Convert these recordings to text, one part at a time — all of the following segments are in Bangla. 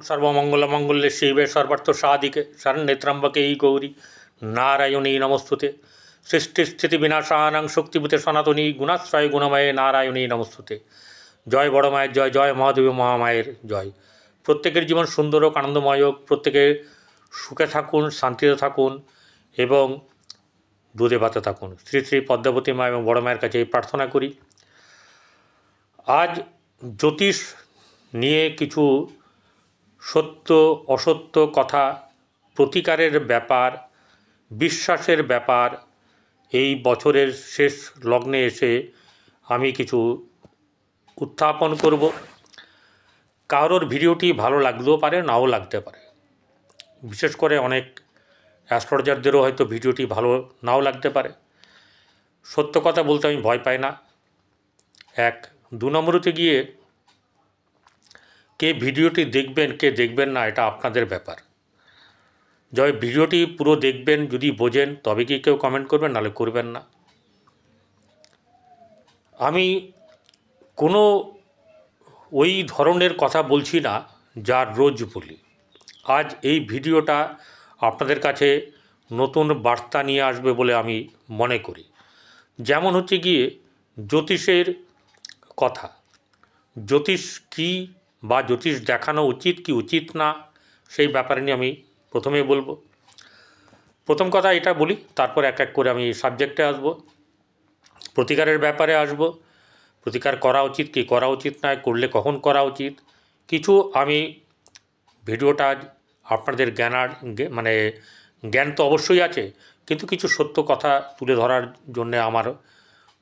सर्वमंगलमंगल्ये शिवे सर्वार्थसाधिके शरण्ये त्र्यंबके गौरी नारायणी नमस्तुते। सृष्टिस्थितिविनाशानां शक्तिभूते सनातनी गुणाश्रय गुणमये नारायणी नमस्तुते। जय बड़ मायर जय, जय महादेवी महामायर जय। प्रत्येकेर जीवन सुंदर और आनंदमय होक, प्रत्येके सुखे थाकुन, शांतिते थाकुन एवं दूधे भाते थाकुन। श्री श्री पद्मावती मा एवं बड़ मायेर काछे प्रार्थना करी। आज ज्योतिष निये किछु सत्य असत्य कथा, प्रतिकारेर ब्यापार, विश्वासेर ब्यापार এই বছরের শেষ লগ্নে এসে আমি কিছু উত্থাপন করব। কারোর ভিডিওটি ভালো লাগতেও পারে, নাও লাগতে পারে। বিশেষ করে অনেক অ্যাস্ট্রোলজারদেরও হয়তো ভিডিওটি ভালো নাও লাগতে পারে। সত্য কথা বলতে আমি ভয় পাই না। এক, দু নম্বরতে গিয়ে কে ভিডিওটি দেখবেন কে দেখবেন না এটা আপনাদের ব্যাপার। জয় ভিডিওটি পুরো দেখবেন, যদি বোঝেন তবে কি কেউ কমেন্ট করবেন, নাহলে করবেন না। আমি কোনো ওই ধরনের কথা বলছি না যা রোজ বলি। আজ এই ভিডিওটা আপনাদের কাছে নতুন বার্তা নিয়ে আসবে বলে আমি মনে করি। যেমন হচ্ছে গিয়ে জ্যোতিষের কথা, জ্যোতিষ কী বা জ্যোতিষ দেখানো উচিত কি উচিত না সেই ব্যাপারে নিয়ে আমি প্রথমে বলবো। প্রথম কথা এটা বলি, তারপর এক এক করে আমি সাবজেক্টে আসব। প্রতিকারের ব্যাপারে আসব, প্রতিকার করা উচিত কি করা উচিত না, করলে কখন করা উচিত। কিছু আমি ভিডিওটা আপনাদের জ্ঞান তো অবশ্যই আছে, কিন্তু কিছু সত্য কথা তুলে ধরার জন্য আমার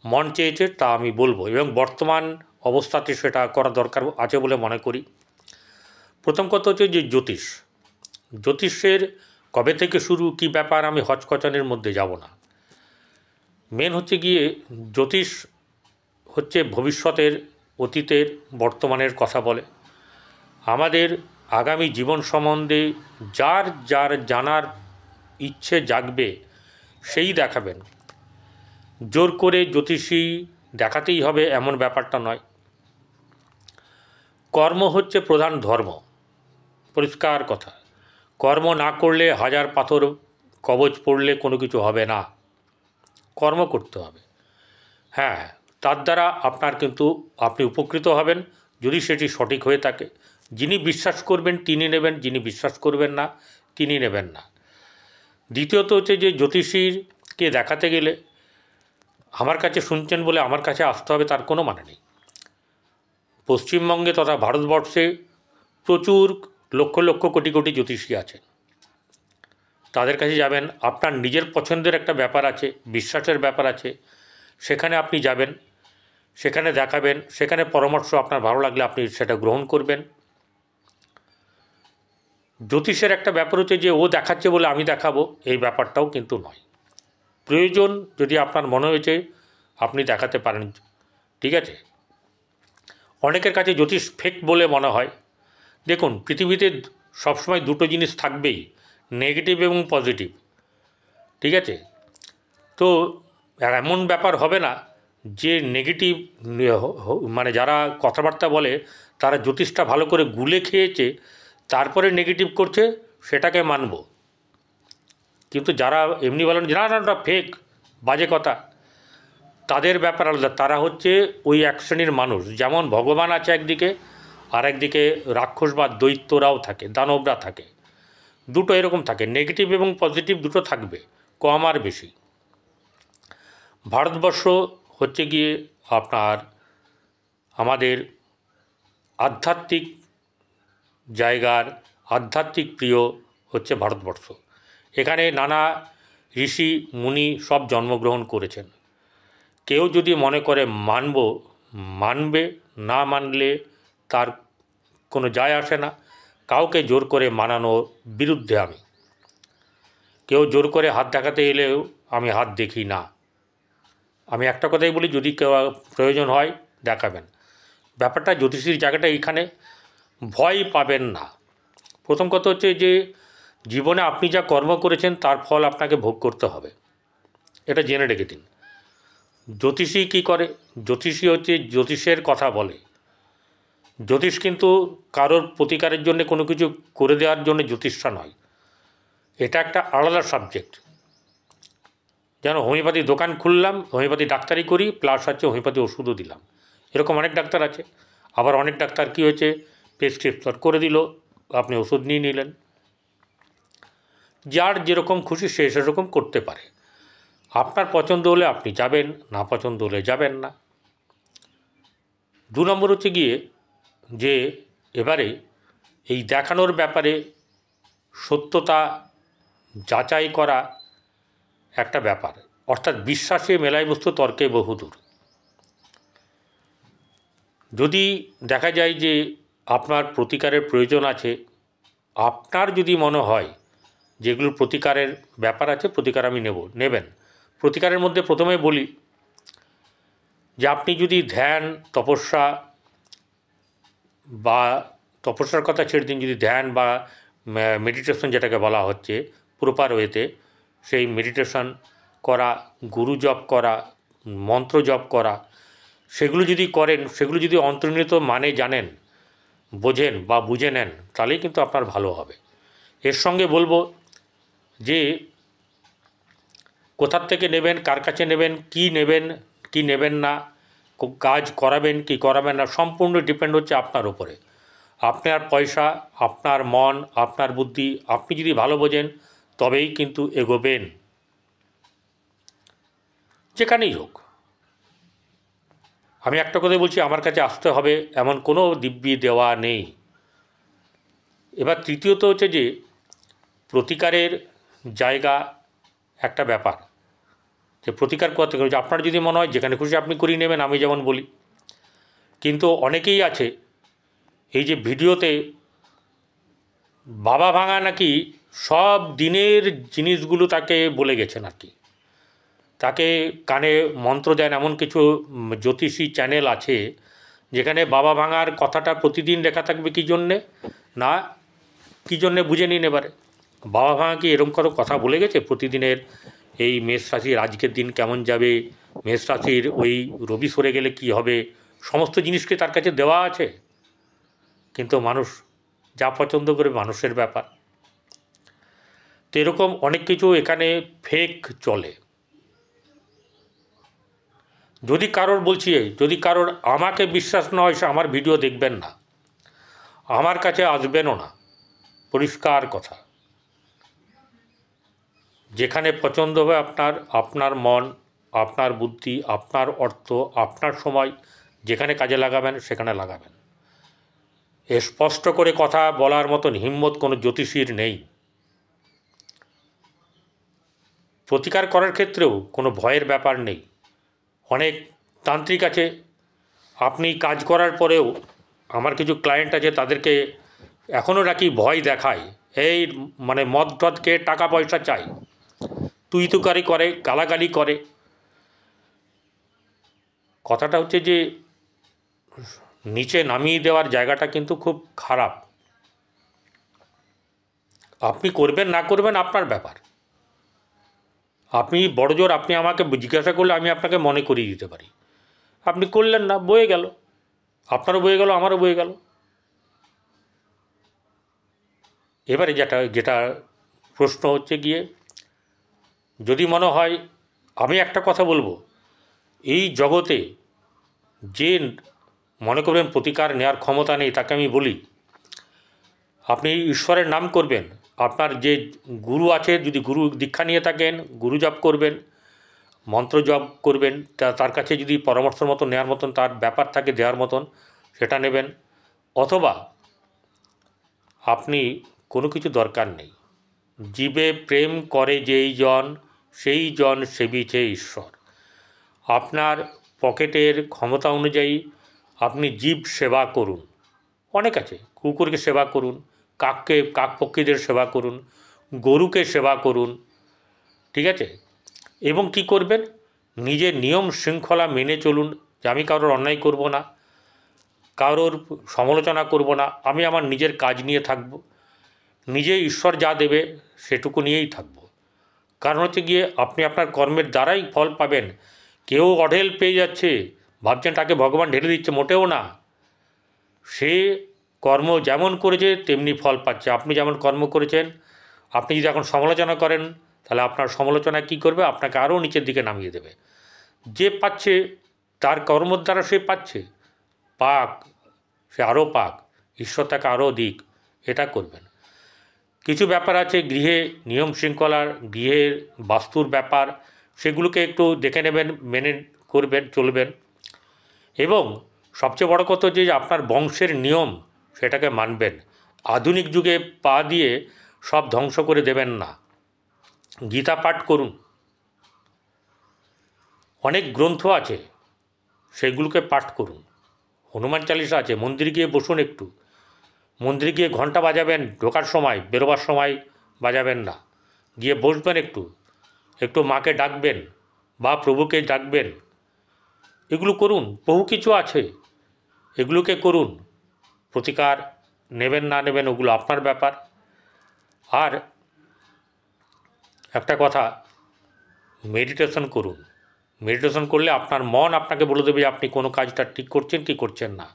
মন চেয়েছে, তা আমি বলবো এবং বর্তমান অবস্থাতে সেটা করা দরকার আছে বলে মনে করি। প্রথম কথা হচ্ছে যে জ্যোতিষের কবে থেকে শুরু, কি ব্যাপার, আমি হচকচানির মধ্যে যাব না। মেন হচ্ছে গিয়ে জ্যোতিষ হচ্ছে ভবিষ্যতের, অতীতের, বর্তমানের কথা বলে। আমাদের আগামী জীবন সম্বন্ধে যার যার জানার ইচ্ছে জাগবে সেই দেখাবেন। জোর করে জ্যোতিষী দেখাতেই হবে এমন ব্যাপারটা নয়। কর্ম হচ্ছে প্রধান ধর্ম, পরিষ্কার কথা। কর্ম না করলে হাজার পাথর কবচ পড়লে কোনো কিছু হবে না, কর্ম করতে হবে। হ্যাঁ, তার দ্বারা আপনি উপকৃত হবেন যদি সেটি সঠিক হয়ে থাকে। যিনি বিশ্বাস করবেন তিনি নেবেন, যিনি বিশ্বাস করবেন না তিনি নেবেন না। দ্বিতীয়ত হচ্ছে যে জ্যোতিষীকে দেখাতে গেলে আমার কাছে শুনছেন বলে আমার কাছে আসতে হবে তার কোনো মানে নেই। পশ্চিমবঙ্গে তথা ভারতবর্ষে প্রচুর লক্ষ লক্ষ কোটি কোটি জ্যোতিষী আছেন। তাদের কাছে যাবেন, আপনার নিজের পছন্দের একটা ব্যাপার আছে, বিশ্বাসের ব্যাপার আছে, সেখানে আপনি যাবেন, সেখানে দেখাবেন, সেখানে পরামর্শ আপনার ভালো লাগলে আপনি সেটা গ্রহণ করবেন। জ্যোতিষের একটা ব্যাপার হচ্ছে যে ও দেখাচ্ছে বলে আমি দেখাবো, এই ব্যাপারটাও কিন্তু নয়। প্রয়োজন যদি আপনার মনে হয়েছে আপনি দেখাতে পারেন, ঠিক আছে। অনেকের কাছে জ্যোতিষ ফেক বলে মনে হয়। দেখুন, পৃথিবীতে সবসময় দুটো জিনিস থাকবেই, নেগেটিভ এবং পজিটিভ, ঠিক আছে। তো এমন ব্যাপার হবে না যে নেগেটিভ, মানে যারা কথাবার্তা বলে তারা জ্যোতিষটা ভালো করে গুলে খেয়েছে তারপরে নেগেটিভ করছে সেটাকে মানব। কিন্তু যারা এমনি বলেন না না না ফেক, বাজে কথা, তাদের ব্যাপার আলাদা। তারা হচ্ছে ওই এক শ্রেণীর মানুষ। যেমন ভগবান আছে একদিকে, আর একদিকে রাক্ষস বা দৈত্যরাও থাকে, দানবরা থাকে, দুটো এরকম থাকে। নেগেটিভ এবং পজিটিভ দুটো থাকবে, কম আর বেশি। ভারতবর্ষ হচ্ছে গিয়ে আমাদের আধ্যাত্মিক জায়গার আধ্যাত্মিক প্রিয় হচ্ছে ভারতবর্ষ। এখানে নানা ঋষি মুনি সব জন্মগ্রহণ করেছেন। কেউ যদি মনে করে মানবে, না মানলে তার কোনো যায় আসে না। কাউকে জোর করে মানানোর বিরুদ্ধে আমি। কেউ জোর করে হাত দেখাতে এলেও আমি হাত দেখি না। আমি একটা কথাই বলি, যদি কেউ প্রয়োজন হয় দেখাবেন। ব্যাপারটা জ্যোতিষীর জায়গাটা এইখানে, ভয় পাবেন না। প্রথম কথা হচ্ছে যে জীবনে আপনি যা কর্ম করেছেন তার ফল আপনাকে ভোগ করতে হবে, এটা জেনে রেখে দিন। জ্যোতিষী কী করে? জ্যোতিষী হচ্ছে জ্যোতিষের কথা বলে। জ্যোতিষ কিন্তু কারোর প্রতিকারের জন্য কোনো কিছু করে দেওয়ার জন্য জ্যোতিষটা নয়, এটা একটা আলাদা সাবজেক্ট। যেন হোমিওপ্যাথি দোকান খুললাম, হোমিওপ্যাথি ডাক্তারি করি, প্লাস হচ্ছে হোমিওপ্যাথি ওষুধও দিলাম, এরকম অনেক ডাক্তার আছে। আবার অনেক ডাক্তার কী হয়েছে, প্রেসক্রিপশন করে দিল, আপনি ওষুধ নিয়ে নিলেন। যার যেরকম খুশি সে সেরকম করতে পারে। আপনার পছন্দ হলে আপনি যাবেন, না পছন্দ হলে যাবেন না। 2 নম্বর হচ্ছে গিয়ে যে এবারে এই দেখানোর ব্যাপারে সত্যতা যাচাই করা একটা ব্যাপার, অর্থাৎ বিশ্বাসে মেলায় বস্তু তর্কে বহুদূর। যদি দেখা যায় যে আপনার প্রতিকারের প্রয়োজন আছে, আপনার যদি মনে হয় যেগুলোর প্রতিকারের ব্যাপার আছে, প্রতিকার আমি নেবেন। প্রতিকারের মধ্যে প্রথমে বলি যে আপনি যদি ধ্যান তপস্যা বা তপস্যার কথা ছেড়ে দিন, যদি ধ্যান বা মেডিটেশন যেটাকে বলা হচ্ছে প্রপার ওয়েতে, সেই মেডিটেশন করা, গুরু জপ করা, মন্ত্র জপ করা, সেগুলো যদি করেন, সেগুলো যদি অন্তর্নিহিত মানে জানেন, বোঝেন বা বুঝে নেন, তাহলেই কিন্তু আপনার ভালো হবে। এর সঙ্গে বলবো যে কোথার থেকে নেবেন, কার কাছে নেবেন, কি নেবেন না, কাজ করাবেন কি করাবেন না, সম্পূর্ণ ডিপেন্ড হচ্ছে আপনার উপরে। আপনার পয়সা, আপনার মন, আপনার বুদ্ধি, আপনি যদি ভালো বোঝেন তবেই কিন্তু এগোবেন, যেখানেই হোক। আমি একটা কথা বলছি, আমার কাছে আসতে হবে এমন কোনো দিব্যি দেওয়া নেই। এবার তৃতীয়ত হচ্ছে যে প্রতিকারের জায়গা একটা ব্যাপার, যে প্রতিকার করতে গেলে আপনার যদি মনে হয় যেখানে খুশি আপনি করিয়ে নেবেন, আমি যেমন বলি। কিন্তু অনেকেই আছে এই যে ভিডিওতে বাবা ভাঙা নাকি সব দিনের জিনিসগুলো তাকে বলে গেছেন আর কি, তাকে কানে মন্ত্র দেন। এমন কিছু জ্যোতিষী চ্যানেল আছে যেখানে বাবা ভাঙার কথাটা প্রতিদিন লেখা থাকবে। কী জন্যে না, কী জন্যে বুঝে নিন এবারে। বাবা ভাঙা কি এরকম কোনো কথা বলে গেছে প্রতিদিনের এই মেষ রাশির আজকের দিন কেমন যাবে, মেষ রাশির ওই রবি সরে গেলে কি হবে, সমস্ত জিনিসকে তার কাছে দেওয়া আছে? কিন্তু মানুষ যা পছন্দ করে মানুষের ব্যাপার। তো এরকম অনেক কিছু এখানে ফেক চলে। যদি কারোর বলছি, যদি কারোর আমাকে বিশ্বাস না হয়, সে আমার ভিডিও দেখবেন না, আমার কাছে আসবেনও না, পরিষ্কার কথা। যেখানে পছন্দ হবে আপনার, আপনার মন, আপনার বুদ্ধি, আপনার অর্থ, আপনার সময় যেখানে কাজে লাগাবেন সেখানে লাগাবেন। স্পষ্ট করে কথা বলার মতন হিম্মত কোনো জ্যোতিষীর নেই। প্রতিকার করার ক্ষেত্রেও কোনো ভয়ের ব্যাপার নেই। অনেক তান্ত্রিক আছে, আপনি কাজ করার পরেও, আমার কিছু ক্লায়েন্ট আছে তাদেরকে এখনও নাকি ভয় দেখায়, এই মানে মদ টদকে টাকা পয়সা চাই, তুই তুকারি করে, গালাগালি করে। কথাটা হচ্ছে যে নিচে নামিয়ে দেওয়ার জায়গাটা কিন্তু খুব খারাপ। আপনি করবেন না করবেন আপনার ব্যাপার। আপনি বড়জোর আপনি আমাকে জিজ্ঞাসা করলে আমি আপনাকে মনে করিয়ে দিতে পারি, আপনি করলেন না, বয়ে গেল, আপনারও বয়ে গেল, আমারও বয়ে গেল। এবারে যেটা প্রশ্ন হচ্ছে গিয়ে, যদি মনে হয়, আমি একটা কথা বলবো, এই জগতে যে মনে করবেন প্রতিকার নেওয়ার ক্ষমতা নেই, তাকে আমি বলি আপনি ঈশ্বরের নাম করবেন। আপনার যে গুরু আছে, যদি গুরু দীক্ষা নিয়ে থাকেন, গুরু জপ করবেন, মন্ত্র জপ করবেন, তার কাছে যদি পরামর্শের মতো নেওয়ার মতন তার ব্যাপার থাকে দেওয়ার মতন, সেটা নেবেন। অথবা আপনি কোনো কিছু দরকার নেই, জীবে প্রেম করে যেই জন, সেই জন সেবিছে ঈশ্বর। আপনার পকেটের ক্ষমতা অনুযায়ী আপনি জীব সেবা করুন। অনেক আছে, কুকুরকে সেবা করুন, কাক পক্ষীদের সেবা করুন, গরুকে সেবা করুন, ঠিক আছে? এবং কি করবেন, নিজের নিয়ম শৃঙ্খলা মেনে চলুন, যে আমি কারোর অন্যায় করব না, কারোর সমালোচনা করব না, আমি আমার নিজের কাজ নিয়ে থাকব, নিজে ঈশ্বর যা দেবে সেটুকু নিয়েই থাকব। কারণ হচ্ছে গিয়ে আপনি আপনার কর্মের দ্বারাই ফল পাবেন। কেউ অঢেল পেয়ে যাচ্ছে, ভাবছেন তাকে ভগবান ঢেলে দিচ্ছে, মোটেও না। সে কর্ম যেমন করেছে তেমনি ফল পাচ্ছে। আপনি যেমন কর্ম করেছেন, আপনি যদি এখন সমালোচনা করেন তাহলে আপনার সমালোচনা কী করবে, আপনাকে আরও নিচের দিকে নামিয়ে দেবে। যে পাচ্ছে তার কর্মর দ্বারা সে পাচ্ছে, পাক, সে আরও পাক, ঈশ্বর তাকে আরও দিক, এটা করবেন। কিছু ব্যাপার আছে গৃহে নিয়ম শৃঙ্খলার, গৃহের বাস্তুর ব্যাপার, সেগুলোকে একটু দেখে নেবেন, মেনে করবেন, চলবেন। এবং সবচেয়ে বড় কথা যে আপনার বংশের নিয়ম সেটাকে মানবেন। আধুনিক যুগে পা দিয়ে সব ধ্বংস করে দেবেন না। গীতা পাঠ করুন, অনেক গ্রন্থ আছে সেগুলোকে পাঠ করুন। হনুমান চালিসা আছে, মন্দিরে গিয়ে বসুন, একটু মন্দিরে গিয়ে ঘন্টা বাজাবেন, ঢোকার সময় বেরোবার সময় বাজাবেন না, গিয়ে বসবেন, একটু একটু মাকে ডাকবেন বা প্রভুকে ডাকবেন। এগুলো করুন, বহু কিছু আছে, এগুলোকে করুন। প্রতিকার নেবেন না নেবেন ওগুলো আপনার ব্যাপার। আর একটা কথা, মেডিটেশন করুন। মেডিটেশন করলে আপনার মন আপনাকে বলে দেবে আপনি কোনো কাজটা ঠিক করছেন কি করছেন না।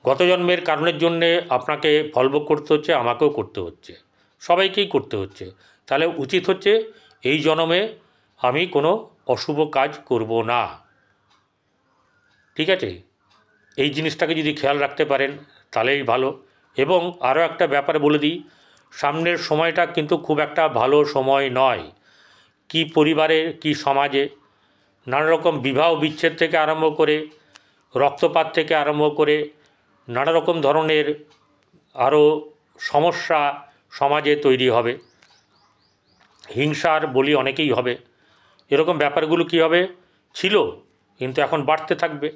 গত জন্মের কারণের জন্যে আপনাকে ফলভোগ করতে হচ্ছে, আমাকেও করতে হচ্ছে, সবাইকেই করতে হচ্ছে। তাহলে উচিত হচ্ছে এই জন্মে আমি কোনো অশুভ কাজ করব না। ঠিক আছে, এই জিনিসটাকে যদি খেয়াল রাখতে পারেন তাহলেই ভালো। এবং আরও একটা ব্যাপারে বলে দিই, সামনের সময়টা কিন্তু খুব একটা ভালো সময় নয়। কি পরিবারে, কি সমাজে নানা রকম বিবাহ বিচ্ছেদ থেকে আরম্ভ করে, রক্তপাত থেকে আরম্ভ করে, নানা রকম ধরনের আরও সমস্যা সমাজে তৈরি হবে। হিংসার বলি অনেকেই হবে। এরকম ব্যাপারগুলো কী হবে, ছিল কিন্তু এখন বাড়তে থাকবে।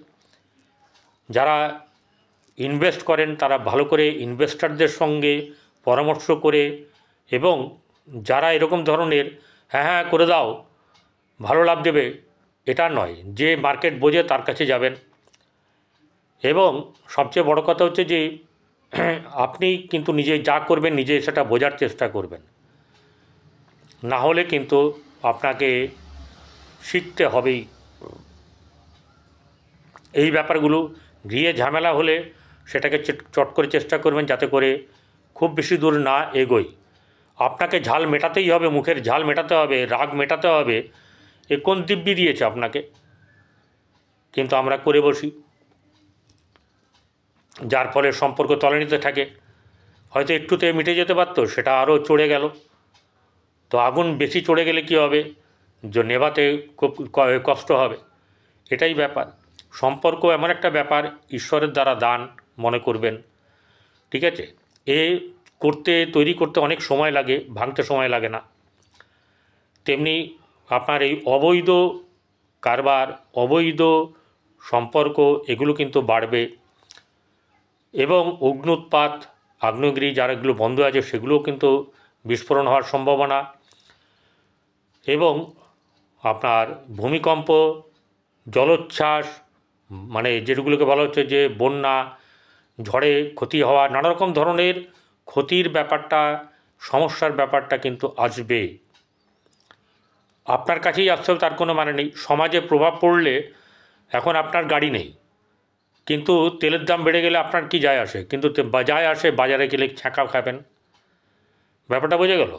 যারা ইনভেস্ট করেন তারা ভালো করে ইনভেস্টারদের সঙ্গে পরামর্শ করে, এবং যারা এরকম ধরনের হ্যাঁ হ্যাঁ করে দাও ভালো লাভ দেবে এটা নয়, যে মার্কেট বোঝে তার কাছে যাবেন। এবং সবচেয়ে বড় কথা হচ্ছে যে আপনি কিন্তু নিজে যা করবেন নিজে সেটা বোঝার চেষ্টা করবেন, না হলে কিন্তু আপনাকে শিখতে হবেই। এই ব্যাপারগুলো গৃহে ঝামেলা হলে সেটাকে চট করে চেষ্টা করবেন যাতে করে খুব বেশি দূর না এগোয়। আপনাকে ঝাল মেটাতেই হবে, মুখের ঝাল মেটাতে হবে, রাগ মেটাতে হবে, এ কোন দিব্যি দিয়েছে আপনাকে? কিন্তু আমরা করে বসি, যার ফলে সম্পর্ক তলানিতে থাকে। হয়তো একটুতে মিটে যেতে পারতো, সেটা আরও চড়ে গেল। তো আগুন বেশি চড়ে গেলে কী হবে, যে নেভাতে খুব কষ্ট হবে। এটাই ব্যাপার। সম্পর্ক এমন একটা ব্যাপার, ঈশ্বরের দ্বারা দান মনে করবেন। ঠিক আছে, এ তৈরি করতে অনেক সময় লাগে, ভাঙতে সময় লাগে না। তেমনি আপনার এই অবৈধ কারবার, অবৈধ সম্পর্ক এগুলো কিন্তু বাড়বে। এবং অগ্নুৎপাত, আগ্নেয়গিরি যারা এগুলো বন্ধ আছে সেগুলোও কিন্তু বিস্ফোরণ হওয়ার সম্ভাবনা। এবং আপনার ভূমিকম্প, জলোচ্ছ্বাস, মানে যেগুলোকে বলা হচ্ছে যে বন্যা, ঝড়ে ক্ষতি হওয়া, নানা রকম ধরনের ক্ষতির ব্যাপারটা, সমস্যার ব্যাপারটা কিন্তু আসবে। আপনার কাছেই আসতে হবে তার কোনো মানে নেই। সমাজে প্রভাব পড়লে, এখন আপনার গাড়ি নেই কিন্তু তেলের দাম বেড়ে গেলে আপনার কি যায় আসে, কিন্তু যায় আসে, বাজারে গেলে ছ্যাঁকা খাবেন। ব্যাপারটা বোঝা গেল?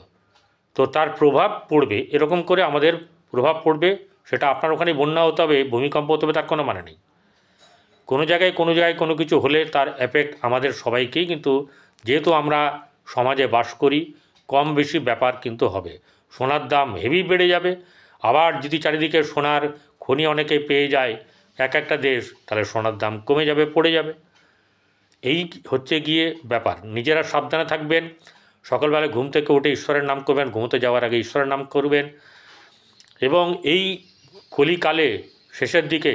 তো তার প্রভাব পড়বে, এরকম করে আমাদের প্রভাব পড়বে। সেটা আপনার ওখানে বন্যা হতে হবে, ভূমিকম্প হতে হবে, তার কোনো মানে নেই। কোনো জায়গায় কোনো কিছু হলে তার এফেক্ট আমাদের সবাইকেই, কিন্তু যেহেতু আমরা সমাজে বাস করি, কম বেশি ব্যাপার কিন্তু হবে। সোনার দাম হেভি বেড়ে যাবে। আবার যদি চারিদিকে সোনার খনি অনেকে পেয়ে যায় একটা দেশ, তাহলে সোনার দাম কমে যাবে, পড়ে যাবে। এই হচ্ছে গিয়ে ব্যাপার। নিজেরা সাবধানে থাকবেন। সকালবেলায় ঘুম থেকে উঠে ঈশ্বরের নাম করবেন, ঘুমোতে যাওয়ার আগে ঈশ্বরের নাম করবেন। এবং এই কলিকালে শেষের দিকে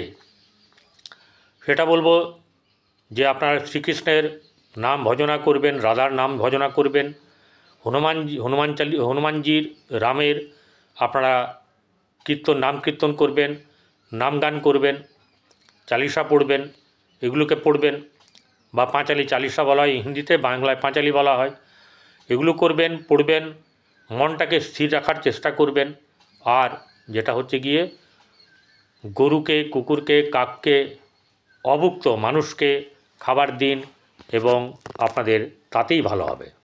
সেটা বলবো যে শ্রীকৃষ্ণের নাম ভজনা করবেন, রাধার নাম ভজনা করবেন, হনুমানজির, রামের আপনারা নাম কীর্তন করবেন, নাম গান করবেন, চালিসা পড়বেন, এগুলোকে পড়বেন, বা পাঁচালি চালিসা বলা হয় হিন্দিতে, বাংলায় পাঁচালি বলা হয়। এগুলো করবেন, পড়বেন, মনটাকে স্থির রাখার চেষ্টা করবেন। আর যেটা হচ্ছে গিয়ে গরুকে, কুকুরকে, কাককে, অভুক্ত মানুষকে খাবার দিন, এবং আপনাদের তাতেই ভালো হবে।